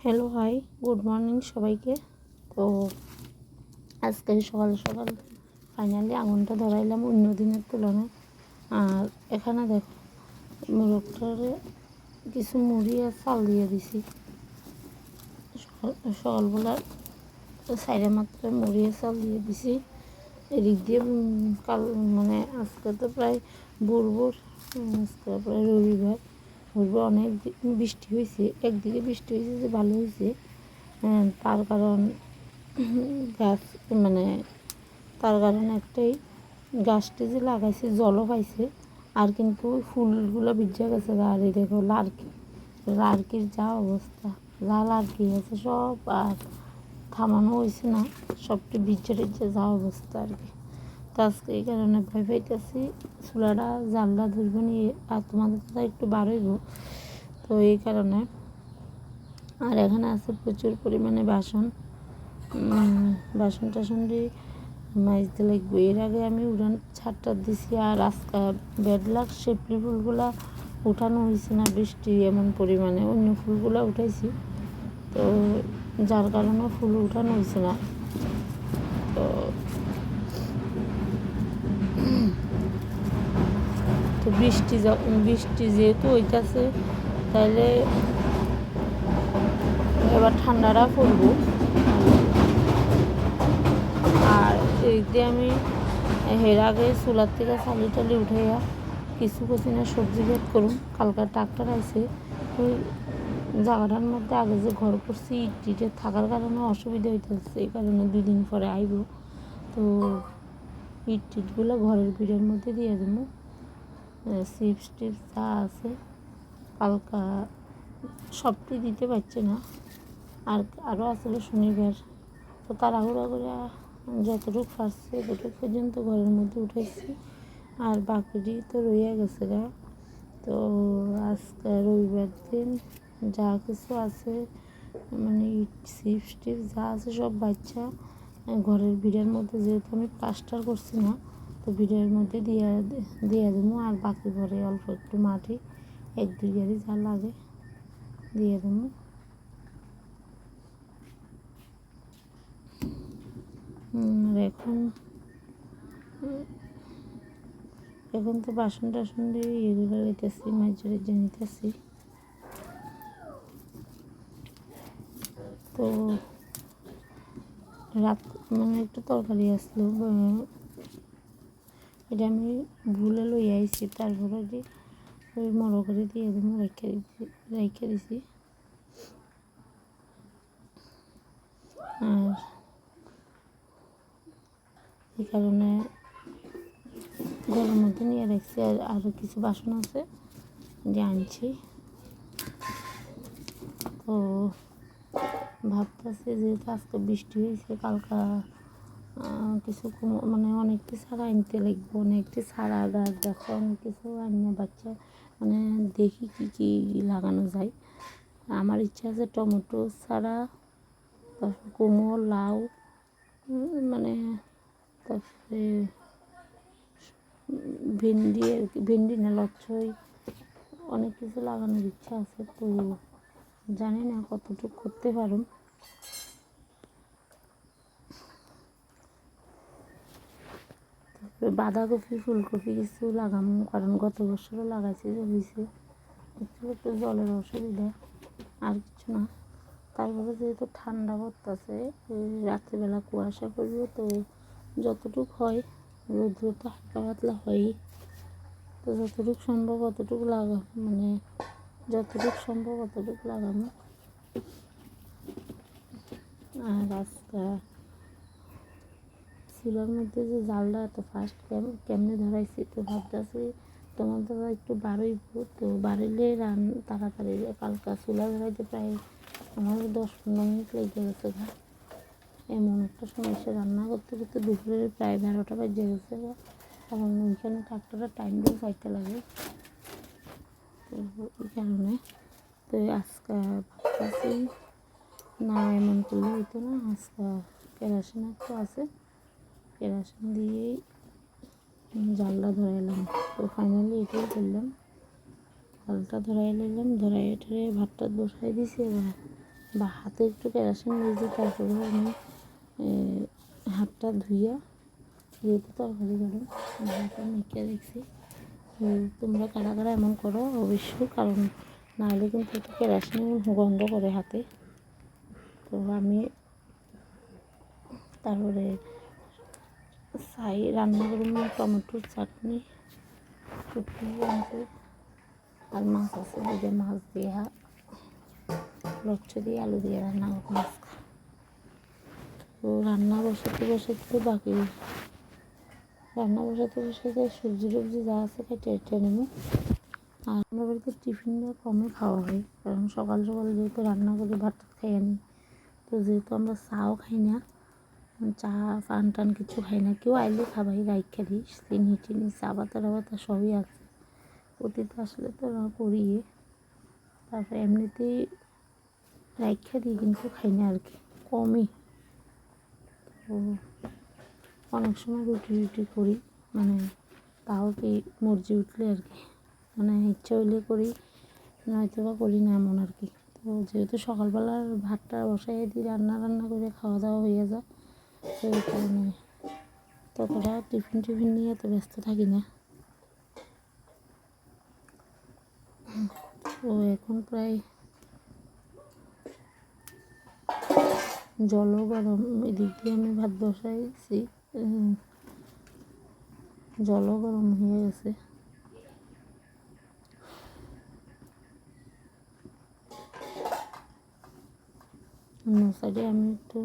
Hello hi, good morning সবাইকে। তো আজকে সকাল সকাল ফাইনালি আগুনটা ধরাইলাম অন্য দিনের তুলনায়। আর এখানে দেখো মোরগটারে কিছু মুড়ি আর চাল দিয়ে দিছি। সকালবেলা সাইডে মাত্র মুড়ি আর চাল দিয়ে দিছি। এদিক দিয়ে কাল মানে আজকে তো প্রায় ভোর আজকে প্রায় রবিবার অনেক বৃষ্টি হয়েছে। একদিকে বৃষ্টি হয়েছে যে ভালো হয়েছে, তার কারণ গাছ মানে তার কারণ একটাই, গাছটি যে লাগাইছে জলও পাইছে আর কিন্তু ফুলগুলো ভিজা গেছে। আর এই দেখো লার্কির যা অবস্থা, যা লার্কি আছে সব আর থামানো হয়েছে না, সবটি ভিজা টিজা যা অবস্থা আর কি। তো আজকে এই কারণে ভয় পাইতেছি চুলাটা জানলা ধরবো নিয়ে আর তোমাদের কথা একটু বাড়ইব। তো এই কারণে আর এখানে আছে প্রচুর পরিমাণে বাসন টাসন দিয়ে মাজতে লাগবে। এর আগে আমি উড়ান ছাদটা দিছি আর আজকে বেডলাক শেপলি ফুলগুলা উঠানো হয়েছে না, বৃষ্টি এমন পরিমাণে অন্য ফুলগুলা উঠাইছি, তো যার কারণে ফুল উঠানো হয়েছে না। তো বৃষ্টি যেহেতু হইতেছে, তাহলে এবার ঠান্ডাটা পড়বো। আর এই দিয়ে আমি এর আগে চুলার থেকে চালি টালি উঠাইয়া কিছু কচিনা সবজি ভেদ করুন। কালকার ট্রাক্টর আইছে, ওই জায়গাটার মধ্যে আগে যে ঘর করছি ইটে থাকার কারণে অসুবিধা হইতেছে, এই কারণে 2 দিন পরে আইব। তো ইটগুলো ঘরের ভিড়ের মধ্যে দিয়ে দেবো। চিপস টিপস যা আছে কালকা সবটি দিতে পারছে না, আর আরও আসলে শনিবার, তো তাড়াহুড়া করে যতটুকু পারছে ততটুকু পর্যন্ত ঘরের মধ্যে উঠেছি আর বাকিটি তো রয়ে গেছে গা। তো আজকে রবিবার দিন যা কিছু আছে মানে চিপস টিপস যা আছে সব বাচ্চা ঘরের ভিড়ের মধ্যে, যেহেতু আমি প্লাস্টার করছি না, তো ভিড়ের মধ্যে দিয়ে দেবো। আর বাকি ঘরে অল্প একটু মাটি 1-2 গাড়ি যা লাগে দিয়ে দেবো। আর এখন তো বাসন টাসন দিয়ে এগুলো নিতেছি, মাঝে নিতেছি। তো রাত মানে একটু তরকারি আসলো, এটা আমি ভুলে লই আইছি, তারপরে যে ওই মোরগের দিয়ে দেবো, রেখে দিছি। আর এই কারণে ঘরের মধ্যে নিয়ে রাখছি। আর আরও কিছু বাসন আছে যে আনছি। তো ভাবতেছি যেহেতু আজকে বৃষ্টি হয়েছে, কালকা কিছু মানে অনেকটি ছাড়া আনতে লাগবে, অনেকটি ছাড়া গাছ গাছা অনেক কিছু আনিয়ে বাচ্চা মানে দেখি কী কী লাগানো যায়। আমার ইচ্ছা আছে টমেটো ছাড়া, তারপর কুমড়ো, লাউ, মানে তারপরে ভেন্ডি না লচ্ছই, অনেক কিছু লাগানোর ইচ্ছা আছে। তো জানি না কতটুকু করতে পারুম। তারপরে বাঁধাকপি ফুলকপি কিছু লাগাম, কারণ গত বছরও লাগাইছি, হয়েছে একটু জলের অসুবিধা, আর কিছু না। তারপরে যেহেতু ঠান্ডা পড়তেছে, রাত্রিবেলা কুয়াশা করবে, তো যতটুকু হয় রৌদ্র তো হালকা পাতলা হয়ই, তো যতটুকু সম্ভব অতটুকু লাগানো। আর আজকে চুলার মধ্যে যে জালটা এত ফাস্ট কেমনে ধরাইছি, তো ভাবতেছি তোমার দাদা একটু বাড়ইব, তো বাড়িলে তাড়াতাড়ি কালকা চুলা ধরাইতে প্রায় আমার 10-15 মিনিট লেগে গেছে। এমন একটা সমস্যা, রান্না করতে করতে দুপুরের প্রায় 12টা বাজে গেছে, কারণ ওইখানে ট্রাক্টরের টাইম দিয়ে যাইতে লাগে। তো এই কারণে তো আজকে ভাবতেছি না এমন করলে হইতো না, আজকে কেরোসিন একটু আছে, কেরোসিন দিয়েই জালটা ধরাইলাম। তো ফাইনালি এটাই করলাম, জালটা ধরাই নিলাম, ধরাই এটারে ভাতটা বসাই দিছি। এবার বা হাতে একটু কেরোসিন দিয়েছি, তারপরে আমি হাতটা ধুইয়া যেহেতু তরকারি করে হাতটা মেখে দেখছি। তোমরা কারা কারা এমন করো অবশ্যই, কারণ নাহলে কিন্তু একটু কেরোসিন গন্ধ করে হাতে। তো আমি তারপরে রান্না করুন টমেটোর চাটনি, শুটকি আছে আর মাছ আছে, দুটো মাছ দিয়ে লচ্ছা দিয়ে আলু দিয়ে রান্না করবো আজকে। তো রান্না বসাতে সবজি টবজি যা আছে কেটে নেবো। আর আমার বাড়িতে টিফিনটা কমে খাওয়া হয়, কারণ সকাল সকাল যেহেতু রান্না করে ভাত খাই আমি, তো যেহেতু আমরা চাও খাই না, চা পান টান কিছু খাই না। কেউ আইলে খাবাই রাইখা দিই, চিনি চা পাতা সবই আছে। অতীতে আসলে তো করি, তারপরে এমনিতেই রাইখা দিই, কিন্তু খাই না আর কি, কমই। তো অনেক সময় রুটি করি, মানে তাও কি মর্জি উঠলে আর কি, মানে ইচ্ছা হইলে করি, নয়তো বা করি না এমন আর কি। তো যেহেতু সকালবেলার ভাতটা বসাই দিই, রান্না করে খাওয়া দাওয়া হয়ে যায়, তো এই কারণে ততটা টিফিন নিয়ে এত ব্যস্ত থাকি না। তো এখন প্রায় জলও গরম, এদিক দিয়ে আমি ভাত বসাইছি, জলও গরম হয়ে গেছে। অন্য সাইডে আমি একটু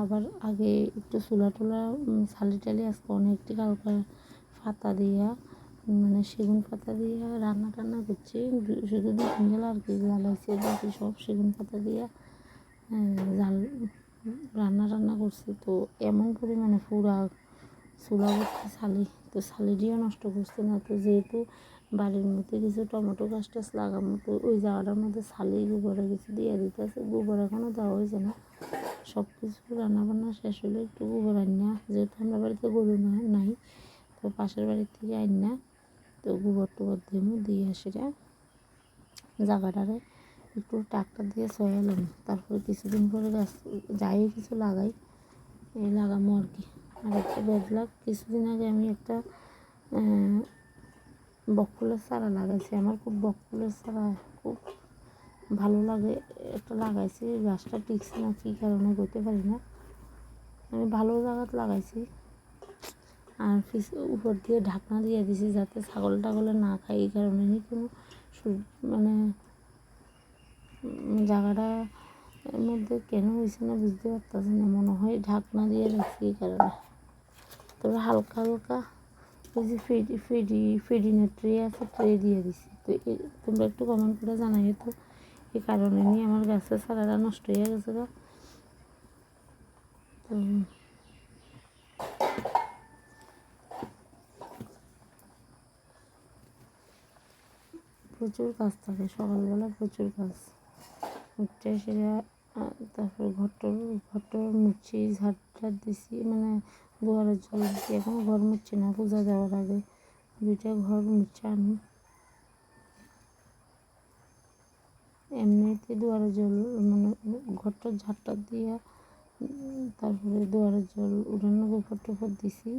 আবার আগে একটু চুলা টুলা ছালি টালি আজকে অনেকটি কালকা পাতা দিয়া, মানে সেগুন পাতা দিয়া রান্না টান্না করছি, শুধু 2-3 গেলা আর কি জ্বালাইছে, বাকি সব সেগুন পাতা দিয়া জাল রান্না করছি। তো এমন পরিমাণে পুরা চুলা করতে ছালি, তো ছালি দিয়েও নষ্ট করছে না। তো যেহেতু বাড়ির মধ্যে কিছু টমেটো গাছ টাছ লাগানো, তো ওই জায়গাটার মধ্যে ছালি গোবরে কিছু দিয়ে দিতেছে, গোবর এখনও দেওয়া হয়েছে না। সব কিছু রান্নাবান্না শেষ হলে একটু গোবর আনি, যেহেতু আমরা বাড়িতে গরু নাই, তো পাশের বাড়ির থেকে আনি না, তো গোবর টোবর দিয়ে সেটা জায়গাটারে একটু ট্রাক্টর দিয়ে সয়ালাম। তারপরে কিছুদিন পরে গাছ যাই কিছু লাগাই, এই লাগামো আর কি। আর একটা বদলাক কিছুদিন আগে আমি একটা বকফুলের চারা লাগাইছি, আমার খুব বকফুলের চারা খুব ভালো লাগে, একটা লাগাইছি, গাছটা টিকছে না কী কারণে করতে পারি না, আমি ভালো জায়গাতে লাগাইছি। আর উপর দিয়ে ঢাকনা দিয়ে দিছি যাতে ছাগল টাগলে না খায়, এই কারণে কোনো মানে জায়গাটা মধ্যে কেন হয়েছে না বুঝতে পারতেছি না, মনে হয় ঢাকনা দিয়ে রাখছি এই কারণে। তবে হালকা ওই যে ফিডিনের ট্রে আছে, ট্রে দিয়ে দিছি। তো তোমরা একটু কমেন্ট করে জানাই তো এই কারণে নিয়ে আমার গাছের চারাটা নষ্ট হয়ে গেছে। তো প্রচুর কাজ থাকে সকালবেলা, প্রচুর কাজ উঠতে সেটা। তারপর ঘরটর মুছি, ঝাড় দিছি, মানে দুয়ারের জল দিচ্ছি, এখন ঘর মুছছি না, পূজা দেওয়ার আগে 2টা ঘর মুছে আনি। এমনিতে দুয়ারের জল মানে ঘরটার ঝাড়টা দিয়া তারপরে দুয়ারের জল উঠানো গোবর টোপর দিছি,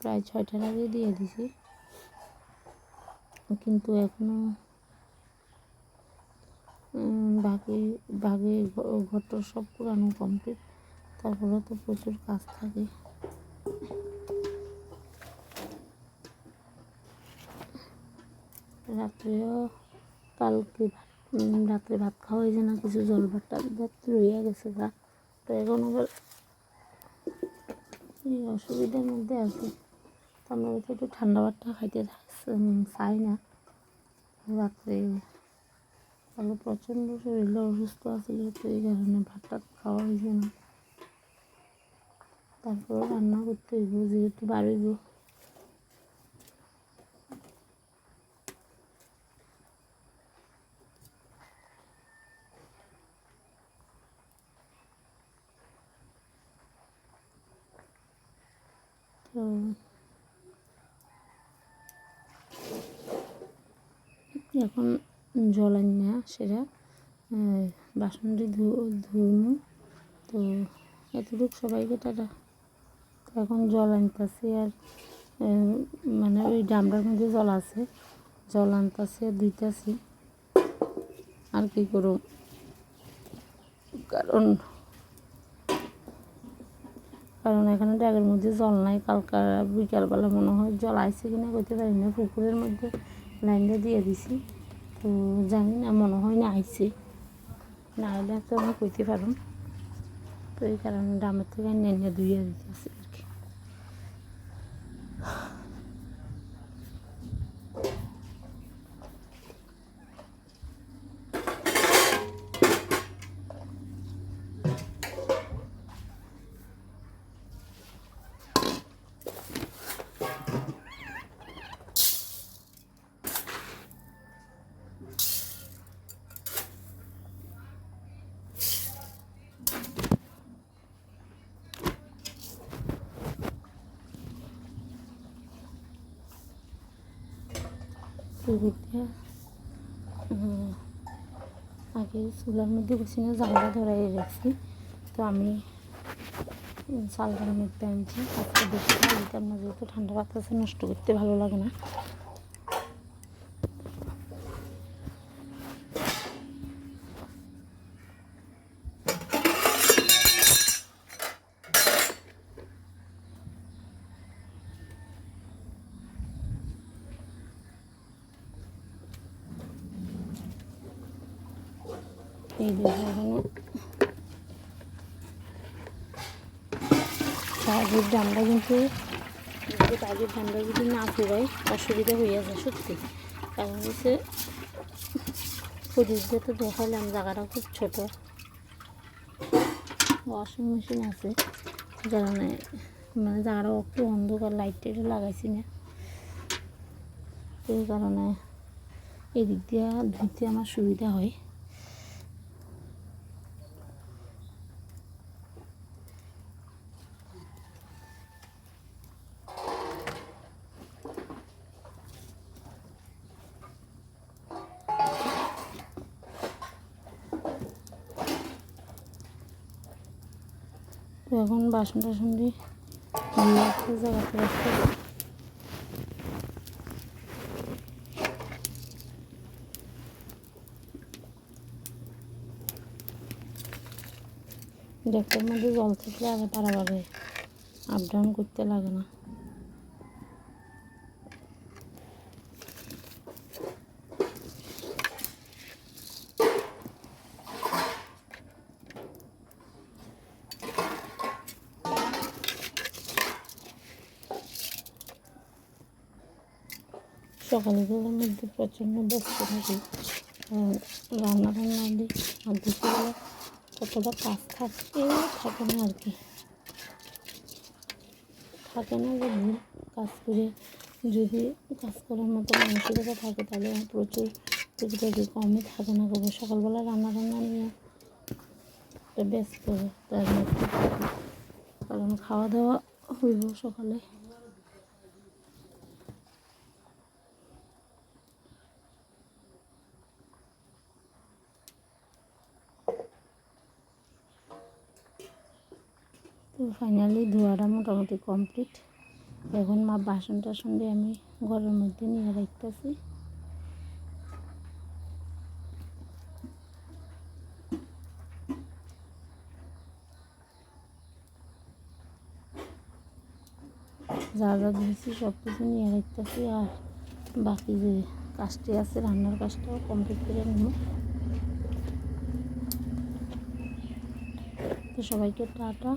প্রায় 6টার আগে দিয়ে দিছি, কিন্তু এখনও বাকি ঘরটা সব পুরানো কমপ্লিট, তারপরে তো প্রচুর কাজ থাকে। রাত্রেও কালকে রাত্রে ভাত খাওয়া হয়েছে না, কিছু জল ভাত রইয়া গেছে গা, তো এখন আবার এই অসুবিধার মধ্যে আছে। তো আমরা হয়তো একটু ঠান্ডা ভাতটা খাইতে চাই না রাত্রে, তাহলে প্রচণ্ড শরীরটা অসুস্থ আছে, তো এই কারণে ভাতটা খাওয়া হয়েছে না। তারপরে রান্না করতে হইব, যেহেতু বাড়িব। তো এখন জল আনি না, সেটা বাসনটি ধুইমু। তো এতটুকু সবাইকে টাটা। এখন জল আনতেছি আর মানে ওই ড্রামটার মধ্যে জল আছে, জল আনতেছি আর ধুইতেছি। আর কি করব, কারণ এখানে ড্যাগের মধ্যে জল নাই। কালকা বিকালবেলা মনে হয় জল আইছে কিনা কইতে পারি না। পুকুরের মধ্যে লাইনটা দিয়ে দিছি, তো জানি না, মনে হয় না আইছে, না হলে তো আমি কইতে পারুন। তো এই কারণে ড্রামের থেকে নেনে ধুইয়া দিতেছি আর কি। আগে চুলার মধ্যে বসে না জানলা ধরাই রাখছি। তো আমি চালটার মধ্যে আনছি। আজকে বেশি দিতাম না, যেহেতু ঠান্ডা বাতাসে নষ্ট করতে ভালো লাগে না। এই দেখো এখানে কাজের ডান্ডা, কিন্তু কাজের ডান্ডা যদি না ফেরাই অসুবিধা হয়ে যায় সত্যি। কারণ হচ্ছে ফরিজে তো দেখালাম জায়গাটা খুব ছোটো, ওয়াশিং মেশিন আছে, যারা মানে জায়গাটা একটু অন্ধকার, লাইট টাইটও লাগাইছি না। এই কারণে এদিক দিয়ে ধুইতে আমার সুবিধা হয়। তো এখন বাসন টাসন দিয়ে জায়গাতে রাখতে ডেকটার মধ্যে জল থাকলে আগে পারাভাবে আপ ডাউন করতে লাগে না। সকালবেলার মধ্যে প্রচণ্ড ব্যস্ত থাকি, রান্না দিই। আর দুপুরবেলা কতটা কাজ থাকে না আর কি, থাকে না যে কাজ করে, যদি কাজ করার মতো মানসিকতা থাকে তাহলে প্রচুর টুকিটাকি কমই থাকে না। করবো সকালবেলা রান্না নিয়ে ব্যস্ত তার মধ্যে, কারণ খাওয়া দাওয়া হইব সকালে। তো ফাইনালি ধোয়াটা মোটামুটি কমপ্লিট। এখন বাসন টাসন দিয়ে আমি ঘরের মধ্যে নিয়ে রাখতেছি। যা যা দিয়েছি সব কিছু নিয়ে রাখতেছি, আর বাকি যে কাজটি আছে রান্নার কাজটাও কমপ্লিট করে নেব। তো সবাইকে টাটা।